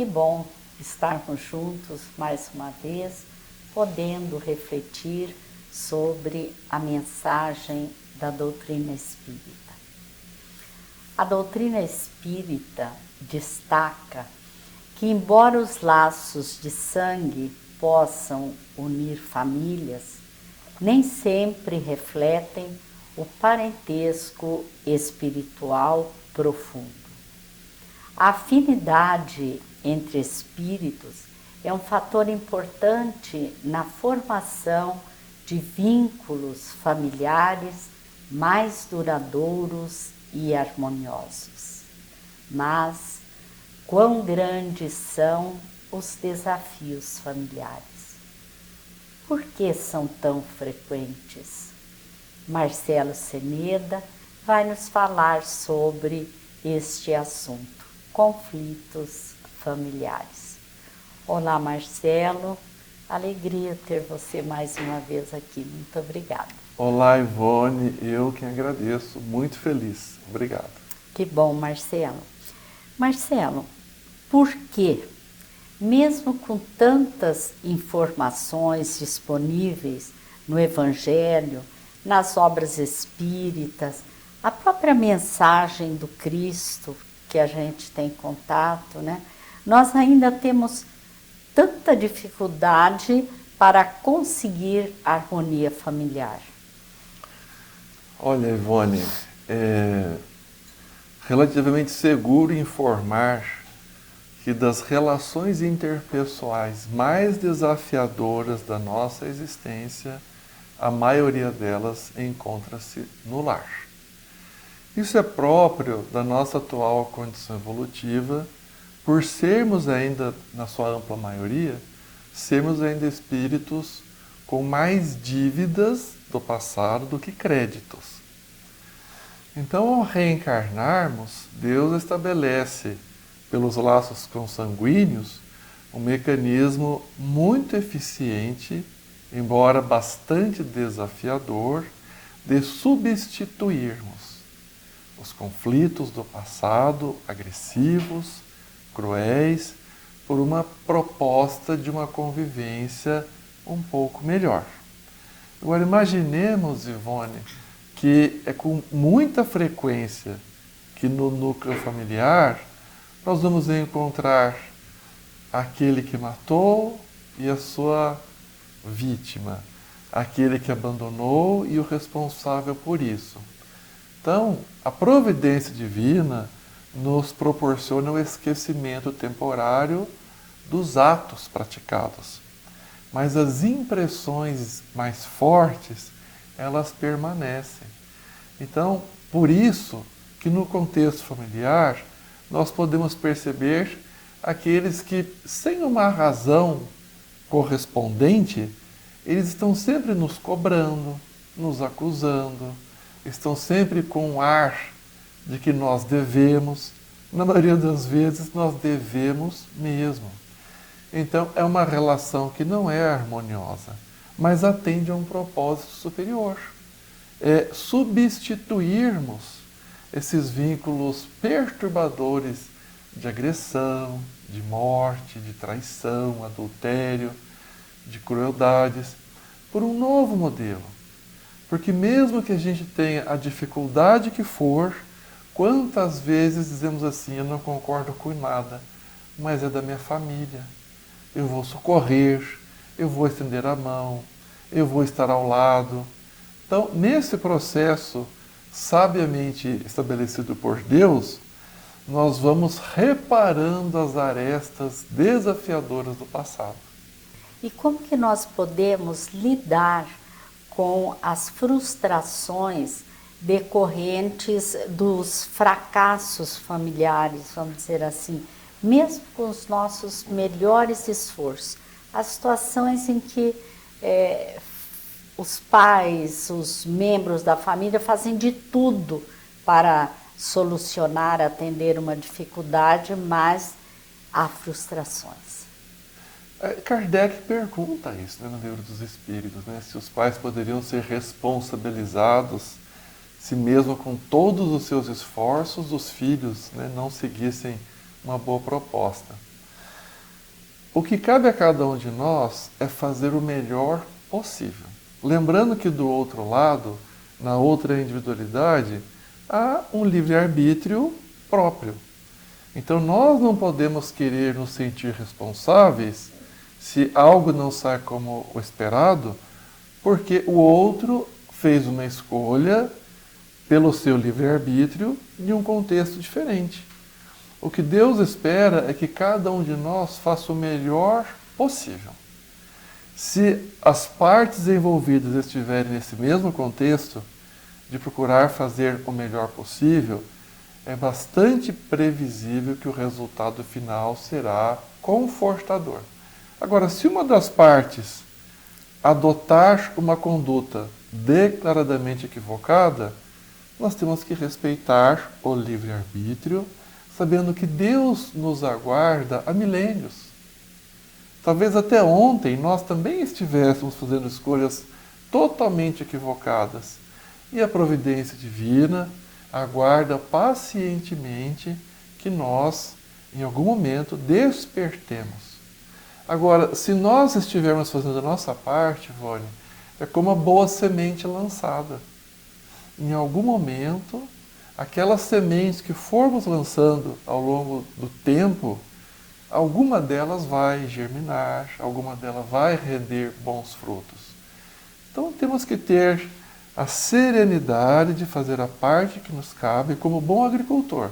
que bom estarmos juntos mais uma vez, podendo refletir sobre a mensagem da doutrina espírita. A doutrina espírita destaca que, embora os laços de sangue possam unir famílias, nem sempre refletem o parentesco espiritual profundo. A afinidade entre espíritos é um fator importante na formação de vínculos familiares mais duradouros e harmoniosos. Mas quão grandes são os desafios familiares? Por que são tão frequentes? Marcelo Ceneda vai nos falar sobre este assunto, conflitos familiares. Olá, Marcelo, alegria ter você mais uma vez aqui, muito obrigada. Olá, Ivone, eu que agradeço, muito feliz, obrigado. Que bom, Marcelo. Marcelo, por que, mesmo com tantas informações disponíveis no Evangelho, nas obras espíritas, a própria mensagem do Cristo que a gente tem contato, né? Nós ainda temos tanta dificuldade para conseguir harmonia familiar? Olha, Ivone, é relativamente seguro informar que das relações interpessoais mais desafiadoras da nossa existência, a maioria delas encontra-se no lar. Isso é próprio da nossa atual condição evolutiva, por sermos ainda, na sua ampla maioria, sermos ainda espíritos com mais dívidas do passado do que créditos. Então, ao reencarnarmos, Deus estabelece, pelos laços consanguíneos, um mecanismo muito eficiente, embora bastante desafiador, de substituirmos os conflitos do passado, agressivos, cruéis, por uma proposta de uma convivência um pouco melhor. Agora, imaginemos, Ivone, que é com muita frequência que no núcleo familiar nós vamos encontrar aquele que matou e a sua vítima, aquele que abandonou e o responsável por isso. Então, a providência divina nos proporciona o esquecimento temporário dos atos praticados, mas as impressões mais fortes, elas permanecem. Então, por isso que no contexto familiar, nós podemos perceber aqueles que, sem uma razão correspondente, eles estão sempre nos cobrando, nos acusando, estão sempre com um ar de que nós devemos. Na maioria das vezes, nós devemos mesmo. Então, é uma relação que não é harmoniosa, mas atende a um propósito superior. É substituirmos esses vínculos perturbadores de agressão, de morte, de traição, adultério, de crueldades, por um novo modelo. Porque mesmo que a gente tenha a dificuldade que for, quantas vezes dizemos assim, eu não concordo com nada, mas é da minha família. Eu vou socorrer, eu vou estender a mão, eu vou estar ao lado. Então, nesse processo sabiamente estabelecido por Deus, nós vamos reparando as arestas desafiadoras do passado. E como que nós podemos lidar com as frustrações decorrentes dos fracassos familiares, vamos dizer assim, mesmo com os nossos melhores esforços? As situações em que os pais, os membros da família fazem de tudo para solucionar, atender uma dificuldade, mas há frustrações. Kardec pergunta isso, né, no Livro dos Espíritos, né, se os pais poderiam ser responsabilizados se mesmo com todos os seus esforços os filhos, né, não seguissem uma boa proposta. O que cabe a cada um de nós é fazer o melhor possível. Lembrando que do outro lado, na outra individualidade, há um livre-arbítrio próprio. Então nós não podemos querer nos sentir responsáveis se algo não sai como o esperado, porque o outro fez uma escolha pelo seu livre-arbítrio em um contexto diferente. O que Deus espera é que cada um de nós faça o melhor possível. Se as partes envolvidas estiverem nesse mesmo contexto, de procurar fazer o melhor possível, é bastante previsível que o resultado final será confortador. Agora, se uma das partes adotar uma conduta declaradamente equivocada, nós temos que respeitar o livre-arbítrio, sabendo que Deus nos aguarda há milênios. Talvez até ontem nós também estivéssemos fazendo escolhas totalmente equivocadas. E a providência divina aguarda pacientemente que nós, em algum momento, despertemos. Agora, se nós estivermos fazendo a nossa parte, Vânia, é como a boa semente lançada. Em algum momento, aquelas sementes que formos lançando ao longo do tempo, alguma delas vai germinar, alguma delas vai render bons frutos. Então temos que ter a serenidade de fazer a parte que nos cabe como bom agricultor.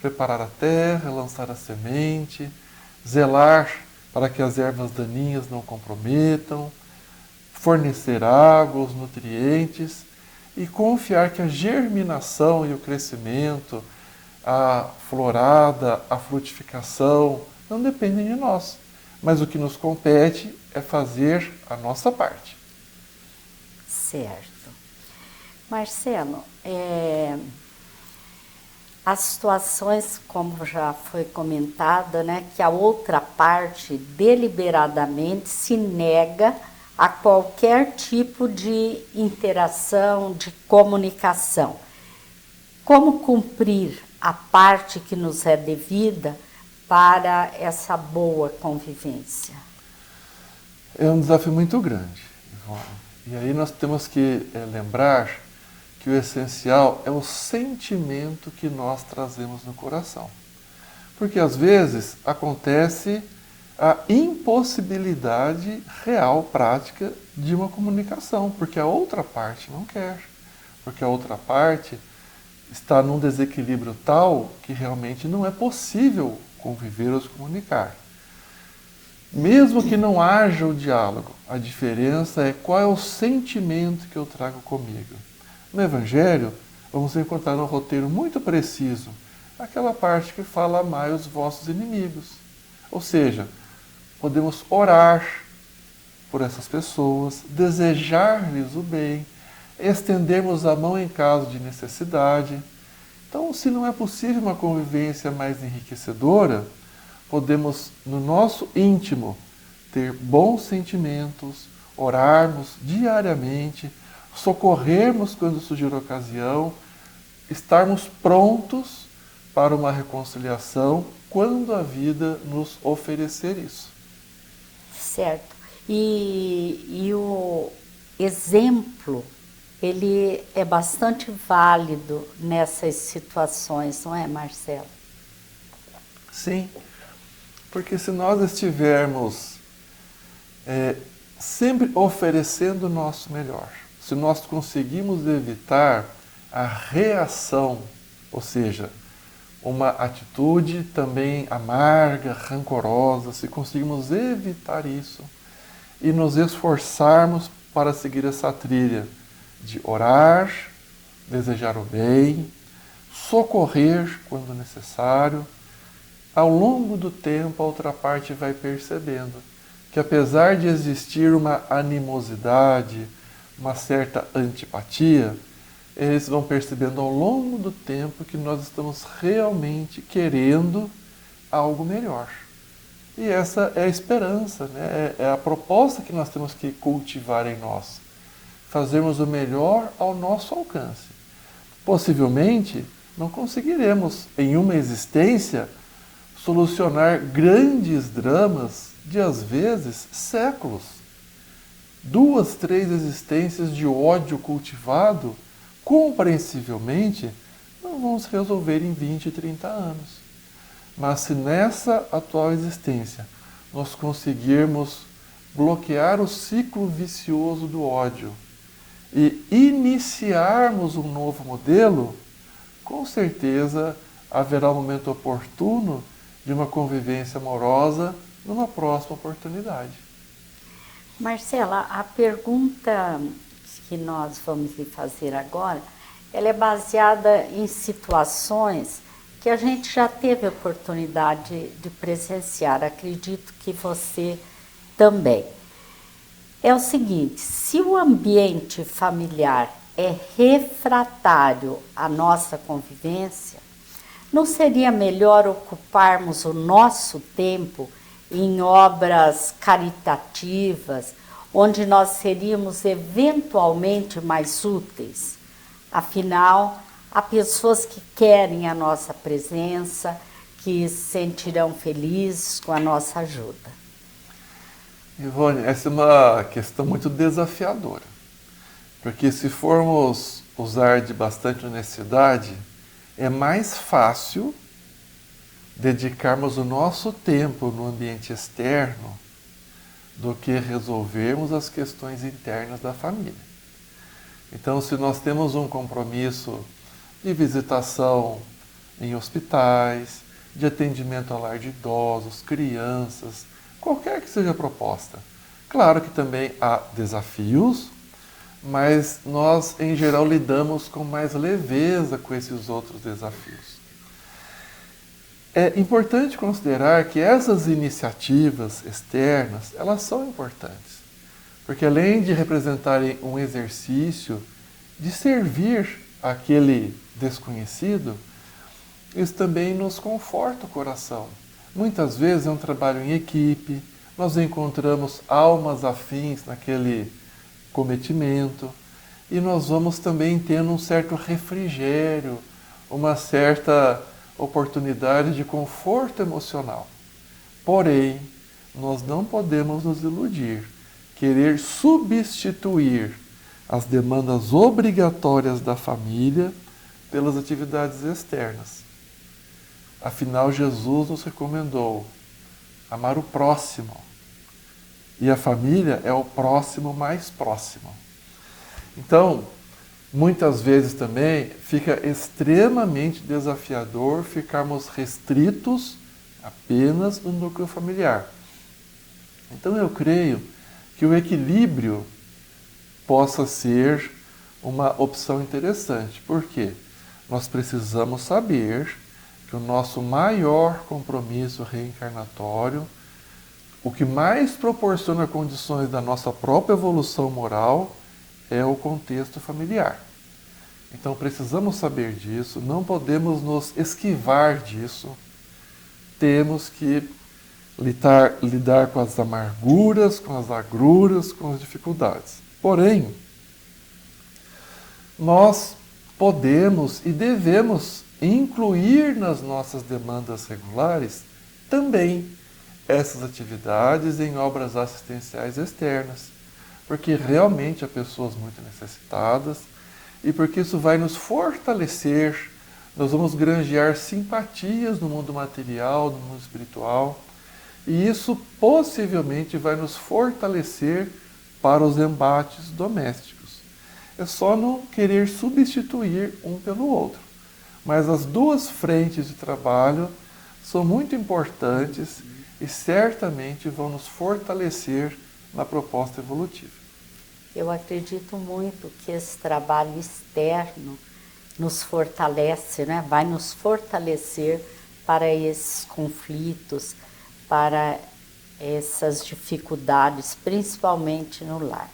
Preparar a terra, lançar a semente, zelar para que as ervas daninhas não comprometam, fornecer água, os nutrientes e confiar que a germinação e o crescimento, a florada, a frutificação, não dependem de nós. Mas o que nos compete é fazer a nossa parte. Certo. Marcelo, as situações, como já foi comentada, né, que a outra parte deliberadamente se nega a qualquer tipo de interação, de comunicação. Como cumprir a parte que nos é devida para essa boa convivência? É um desafio muito grande, Ivone. E aí nós temos que lembrar que o essencial é o sentimento que nós trazemos no coração. Porque às vezes acontece a impossibilidade real, prática, de uma comunicação, porque a outra parte não quer, porque a outra parte está num desequilíbrio tal que realmente não é possível conviver ou se comunicar. Mesmo que não haja o diálogo, a diferença é qual é o sentimento que eu trago comigo. No Evangelho, vamos encontrar um roteiro muito preciso, aquela parte que fala amai os vossos inimigos. Ou seja, podemos orar por essas pessoas, desejar-lhes o bem, estendermos a mão em caso de necessidade. Então, se não é possível uma convivência mais enriquecedora, podemos, no nosso íntimo, ter bons sentimentos, orarmos diariamente, socorrermos quando surgir a ocasião, estarmos prontos para uma reconciliação quando a vida nos oferecer isso. Certo. E o exemplo, ele é bastante válido nessas situações, não é, Marcelo? Sim, porque se nós estivermos sempre oferecendo o nosso melhor, se nós conseguimos evitar a reação, ou seja, uma atitude também amarga, rancorosa, se conseguimos evitar isso e nos esforçarmos para seguir essa trilha de orar, desejar o bem, socorrer quando necessário, ao longo do tempo a outra parte vai percebendo que apesar de existir uma animosidade, uma certa antipatia, eles vão percebendo ao longo do tempo que nós estamos realmente querendo algo melhor. E essa é a esperança, né? É a proposta que nós temos que cultivar em nós. Fazermos o melhor ao nosso alcance. Possivelmente, não conseguiremos, em uma existência, solucionar grandes dramas de, às vezes, séculos. 2, 3 existências de ódio cultivado, compreensivelmente, não vão se resolver em 20, 30 anos. Mas se nessa atual existência nós conseguirmos bloquear o ciclo vicioso do ódio e iniciarmos um novo modelo, com certeza haverá um momento oportuno de uma convivência amorosa numa próxima oportunidade. Marcela, a pergunta que nós vamos lhe fazer agora, ela é baseada em situações que a gente já teve a oportunidade de presenciar. Acredito que você também. É o seguinte, se o ambiente familiar é refratário à nossa convivência, não seria melhor ocuparmos o nosso tempo em obras caritativas, onde nós seríamos eventualmente mais úteis? Afinal, há pessoas que querem a nossa presença, que se sentirão felizes com a nossa ajuda. Ivone, essa é uma questão muito desafiadora, porque se formos usar de bastante honestidade, é mais fácil dedicarmos o nosso tempo no ambiente externo do que resolvermos as questões internas da família. Então, se nós temos um compromisso de visitação em hospitais, de atendimento ao lar de idosos, crianças, qualquer que seja a proposta. Claro que também há desafios, mas nós, em geral, lidamos com mais leveza com esses outros desafios. É importante considerar que essas iniciativas externas, elas são importantes, porque além de representarem um exercício de servir aquele desconhecido, isso também nos conforta o coração. Muitas vezes é um trabalho em equipe, nós encontramos almas afins naquele cometimento e nós vamos também tendo um certo refrigério, uma certa oportunidade de conforto emocional. Porém, nós não podemos nos iludir, querer substituir as demandas obrigatórias da família pelas atividades externas. Afinal, Jesus nos recomendou amar o próximo. E a família é o próximo mais próximo. Então, muitas vezes também fica extremamente desafiador ficarmos restritos apenas no núcleo familiar. Então, eu creio que o equilíbrio possa ser uma opção interessante. Por quê? Nós precisamos saber que o nosso maior compromisso reencarnatório, o que mais proporciona condições da nossa própria evolução moral, é o contexto familiar. Então precisamos saber disso, não podemos nos esquivar disso, temos que lidar com as amarguras, com as agruras, com as dificuldades. Porém, nós podemos e devemos incluir nas nossas demandas regulares também essas atividades em obras assistenciais externas, porque realmente há pessoas muito necessitadas e porque isso vai nos fortalecer, nós vamos granjear simpatias no mundo material, no mundo espiritual, e isso possivelmente vai nos fortalecer para os embates domésticos. É só não querer substituir um pelo outro. Mas as duas frentes de trabalho são muito importantes e certamente vão nos fortalecer na proposta evolutiva. Eu acredito muito que esse trabalho externo nos fortalece, né? Vai nos fortalecer para esses conflitos, para essas dificuldades, principalmente no lar.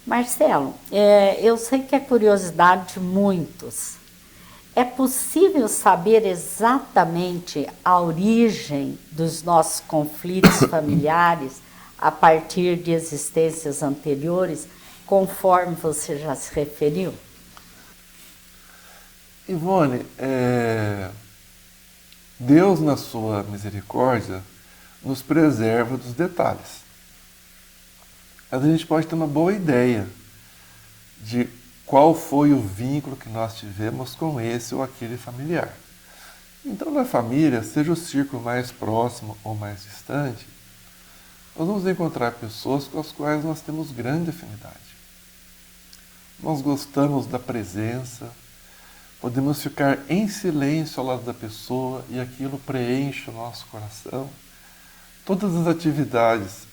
Marcelo, eu sei que é curiosidade de muitos. É possível saber exatamente a origem dos nossos conflitos familiares a partir de existências anteriores, conforme você já se referiu? Ivone, Deus, na sua misericórdia, nos preserva dos detalhes. Mas a gente pode ter uma boa ideia de qual foi o vínculo que nós tivemos com esse ou aquele familiar. Então, na família, seja o círculo mais próximo ou mais distante, nós vamos encontrar pessoas com as quais nós temos grande afinidade. Nós gostamos da presença, podemos ficar em silêncio ao lado da pessoa e aquilo preenche o nosso coração. Todas as atividades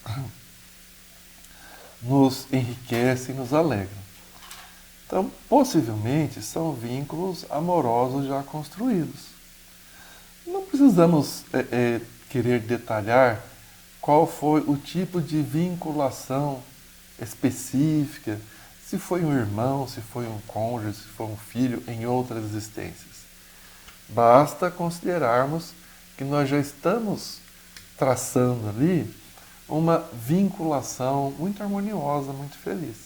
nos enriquecem, nos alegram. Então, possivelmente, são vínculos amorosos já construídos. Não precisamos querer detalhar qual foi o tipo de vinculação específica, se foi um irmão, se foi um cônjuge, se foi um filho em outras existências. Basta considerarmos que nós já estamos traçando ali uma vinculação muito harmoniosa, muito feliz.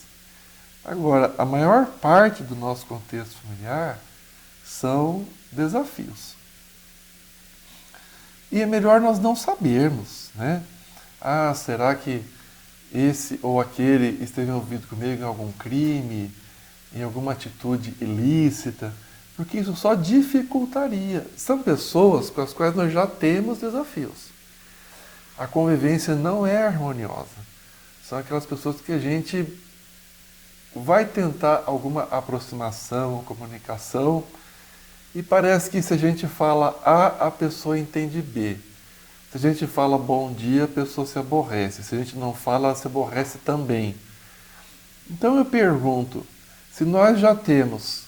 Agora, a maior parte do nosso contexto familiar são desafios. E é melhor nós não sabermos, né? Ah, será que esse ou aquele esteve envolvido comigo em algum crime, em alguma atitude ilícita? Porque isso só dificultaria. São pessoas com as quais nós já temos desafios. A convivência não é harmoniosa. São aquelas pessoas que a gente vai tentar alguma aproximação, comunicação, e parece que se a gente fala A, a pessoa entende B. Se a gente fala bom dia, a pessoa se aborrece. Se a gente não fala, ela se aborrece também. Então eu pergunto, se nós já temos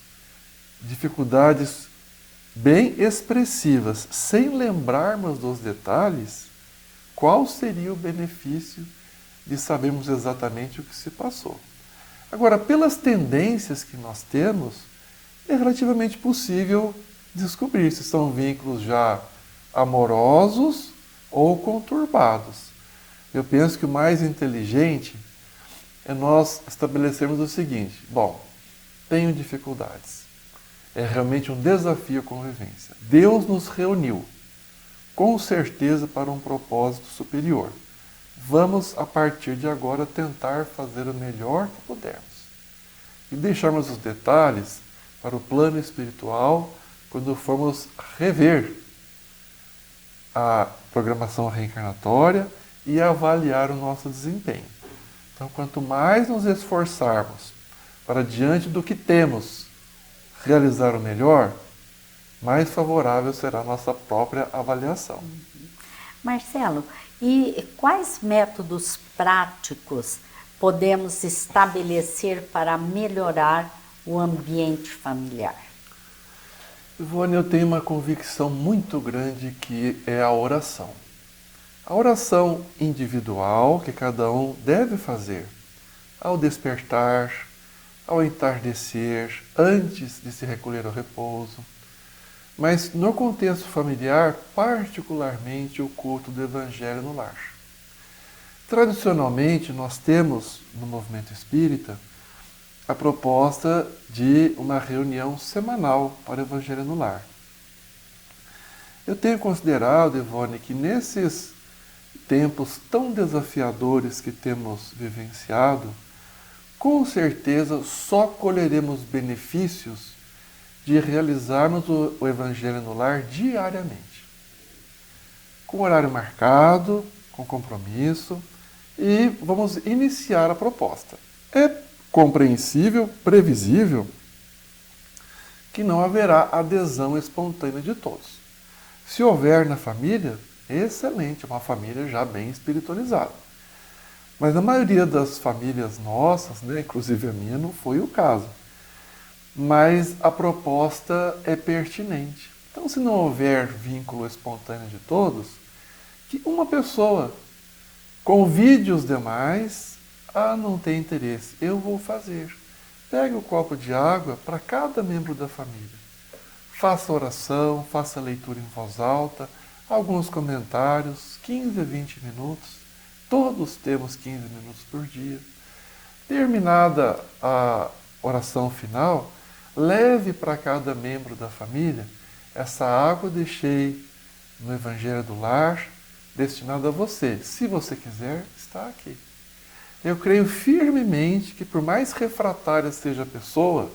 dificuldades bem expressivas, sem lembrarmos dos detalhes, qual seria o benefício de sabermos exatamente o que se passou? Agora, pelas tendências que nós temos, é relativamente possível descobrir se são vínculos já amorosos ou conturbados. Eu penso que o mais inteligente é nós estabelecermos o seguinte: bom, tenho dificuldades. É realmente um desafio a convivência. Deus nos reuniu, com certeza para um propósito superior. Vamos, a partir de agora, tentar fazer o melhor que pudermos. E deixarmos os detalhes para o plano espiritual quando formos rever a programação reencarnatória e avaliar o nosso desempenho. Então, quanto mais nos esforçarmos para, diante do que temos, realizar o melhor, mais favorável será a nossa própria avaliação. Marcelo, e quais métodos práticos podemos estabelecer para melhorar o ambiente familiar? Ivone, eu tenho uma convicção muito grande que é a oração. A oração individual que cada um deve fazer ao despertar, ao entardecer, antes de se recolher ao repouso. Mas no contexto familiar, particularmente o culto do Evangelho no lar. Tradicionalmente, nós temos no movimento espírita a proposta de uma reunião semanal para o Evangelho no lar. Eu tenho considerado, Ivone, que nesses tempos tão desafiadores que temos vivenciado, com certeza só colheremos benefícios de realizarmos o Evangelho no lar diariamente. Com horário marcado, com compromisso, e vamos iniciar a proposta. É compreensível, previsível, que não haverá adesão espontânea de todos. Se houver na família, excelente, uma família já bem espiritualizada. Mas na maioria das famílias nossas, né, inclusive a minha, não foi o caso. Mas a proposta é pertinente. Então, se não houver vínculo espontâneo de todos, que uma pessoa convide os demais a não ter interesse. Eu vou fazer. Pegue o copo de água para cada membro da família. Faça oração, faça leitura em voz alta, alguns comentários, 15 a 20 minutos. Todos temos 15 minutos por dia. Terminada a oração final, leve para cada membro da família essa água, deixei no Evangelho do Lar, destinado a você. Se você quiser, está aqui. Eu creio firmemente que, por mais refratária seja a pessoa,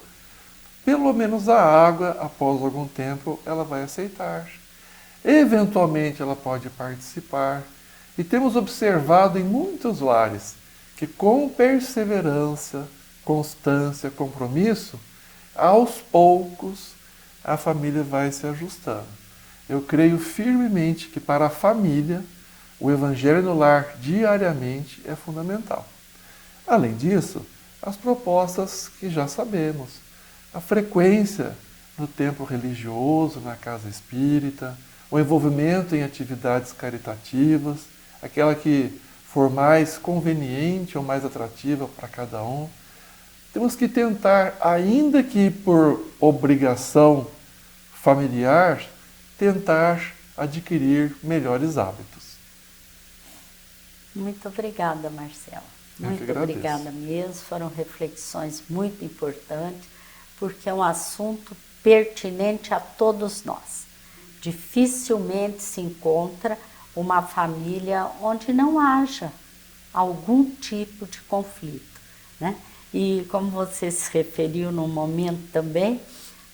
pelo menos a água, após algum tempo, ela vai aceitar. Eventualmente ela pode participar. E temos observado em muitos lares que, com perseverança, constância, compromisso, aos poucos a família vai se ajustando. Eu creio firmemente que, para a família, o Evangelho no Lar diariamente é fundamental. Além disso, as propostas que já sabemos, a frequência no tempo religioso, na casa espírita, o envolvimento em atividades caritativas, aquela que for mais conveniente ou mais atrativa para cada um. Temos que tentar, ainda que por obrigação familiar, tentar adquirir melhores hábitos. Muito obrigada, Marcelo. Muito obrigada mesmo. Foram reflexões muito importantes, porque é um assunto pertinente a todos nós. Dificilmente se encontra uma família onde não haja algum tipo de conflito, né? E como você se referiu no momento também,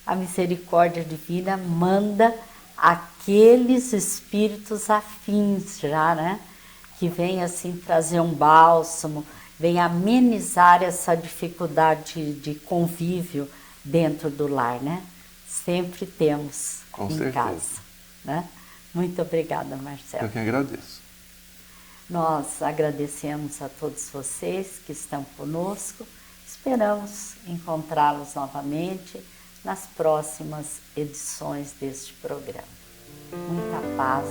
a misericórdia divina manda aqueles espíritos afins já, né? Que vem assim trazer um bálsamo, vem amenizar essa dificuldade de convívio dentro do lar, né? Sempre temos Com em certeza. casa, né? Muito obrigada, Marcelo. Eu que agradeço. Nós agradecemos a todos vocês que estão conosco. Esperamos encontrá-los novamente nas próximas edições deste programa. Muita paz